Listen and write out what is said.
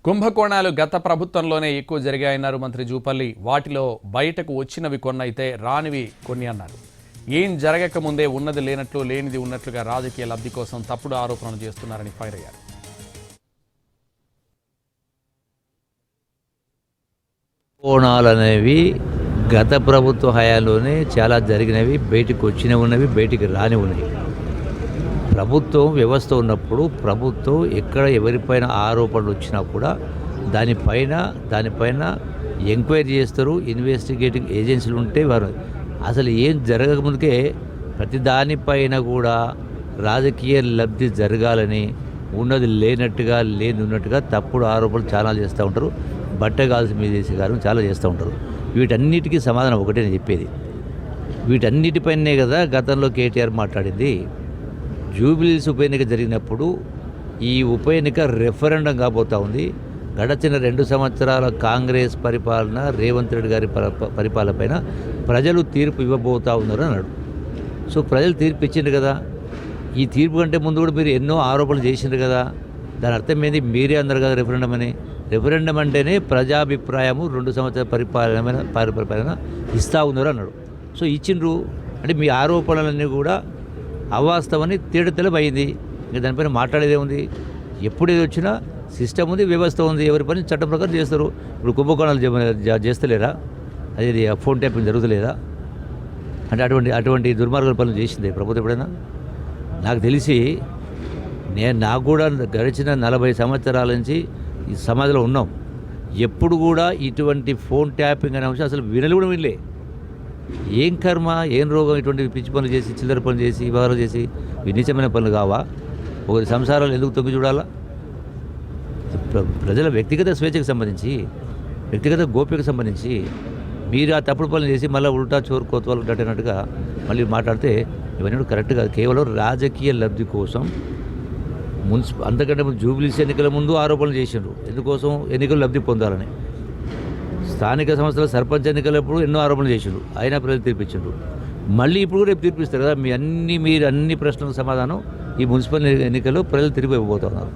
కుంభకోణాలు గత ప్రభుత్వంలోనే ఎక్కువ జరిగాయన్నారు మంత్రి జూపల్లి. వాటిలో బయటకు వచ్చినవి కొన్నైతే రానివి కొన్ని అన్నారు. ఏం జరగకముందే ఉన్నది లేనట్లు లేనిది ఉన్నట్లుగా రాజకీయ లబ్ధి కోసం తప్పుడు ఆరోపణలు చేస్తున్నారని ఫైర్ అయ్యారు. కోణాలనేవి గత ప్రభుత్వ హయాంలోనే చాలా జరిగినవి, బయటికి వచ్చినవి ఉన్నవి, బయటికి రాని ఉన్నవి. ప్రభుత్వం వ్యవస్థ ఉన్నప్పుడు ప్రభుత్వం ఎక్కడ ఎవరిపైన ఆరోపణలు వచ్చినా కూడా దానిపైన ఎంక్వైరీ చేస్తారు. ఇన్వెస్టిగేటింగ్ ఏజెన్సీలు ఉంటే వారు అసలు ఏం జరగకముందుకే ప్రతి దానిపైన కూడా రాజకీయ లబ్ధి జరగాలని ఉన్నది లేనట్టుగా లేని ఉన్నట్టుగా తప్పుడు ఆరోపణలు చాలా చేస్తూ ఉంటారు. బట్టగాల్సి మీద చేసే గారు చాలా చేస్తూ ఉంటారు. వీటన్నిటికీ సమాధానం ఒకటే నేను చెప్పేది. వీటన్నిటిపైనే కదా గతంలో కేటీఆర్ మాట్లాడింది. జూబిలీస్ ఉప ఎన్నిక జరిగినప్పుడు ఈ ఉప ఎన్నిక రెఫరెండం కాబోతూ ఉంది. గడచిన 2 సంవత్సరాల కాంగ్రెస్ పరిపాలన, రేవంత్ రెడ్డి గారి పరిపాలన పైన ప్రజలు తీర్పు ఇవ్వబోతూ ఉన్నారు అన్నాడు. సో ప్రజలు తీర్పు ఇచ్చిండ్రు కదా. ఈ తీర్పు కంటే ముందు కూడా మీరు ఎన్నో ఆరోపణలు చేసిండ్రు కదా. దాని అర్థం ఏంది? మీరే అందరు కదా రెఫరెండం అని. రెఫరెండం అంటేనే ప్రజాభిప్రాయము 2 సంవత్సరాల పరిపాలన ఇస్తూ ఉన్నారు అన్నాడు. సో ఇచ్చిండ్రు అంటే మీ ఆరోపణలన్నీ కూడా అవాస్తవని తేడతెలం అయింది. ఇంకా దానిపైన మాట్లాడేదే ఉంది. ఎప్పుడేది వచ్చినా సిస్టమ్ ఉంది, వ్యవస్థ ఉంది. ఎవరి పని చట్టం ప్రకారం చేస్తారు. ఇప్పుడు కుంభకోణాలు చేస్తలేరా? అది ఫోన్ ట్యాపింగ్ జరుగుతలేదా? అంటే అటువంటి దుర్మార్గాల పనులు చేసింది ప్రభుత్వం ఎప్పుడైనా? నాకు తెలిసి నాకు కూడా గడిచిన 40 సంవత్సరాల నుంచి ఈ సమాజంలో ఉన్నాం. ఎప్పుడు కూడా ఇటువంటి ఫోన్ ట్యాపింగ్ అనే అంశం అసలు వినలు కూడా వినలే. ఏం కర్మ, ఏం రోగం? ఇటువంటి పిచ్చి పనులు చేసి, చిల్లర పనులు చేసి, వ్యవహారాలు చేసి వినీచమైన పనులు కావా? ఒకరి సంసారాలు ఎందుకు తొంగి చూడాలా? ప్రజల వ్యక్తిగత స్వేచ్ఛకు సంబంధించి, వ్యక్తిగత గోప్యకు సంబంధించి మీరు ఆ తప్పుడు పనులు చేసి మళ్ళీ ఉల్టా చోరు కోతవాళ్ళు గట్టినట్టుగా మళ్ళీ మాట్లాడితే ఇవన్నీ కరెక్ట్గా కేవలం రాజకీయ లబ్ధి కోసం అంతకంటే ముందు జూబిలీస్ ఎన్నికల ముందు ఆరోపణలు చేసిండ్రు. ఎందుకోసం? ఎన్నికలు లబ్ధి పొందాలని. స్థానిక సంస్థల సర్పంచ్ ఎన్నికలప్పుడు ఎన్నో ఆరోపణలు చేసిండ్రు. అయినా ప్రజలు తీర్పిచ్చిండ్రు. మళ్ళీ ఇప్పుడు రేపు తీర్పిస్తారు కదా. మీరు అన్ని ప్రశ్నలకు సమాధానం ఈ మున్సిపల్ ఎన్నికల్లో ప్రజలు తిరిగి ఇవ్వబోతున్నారు.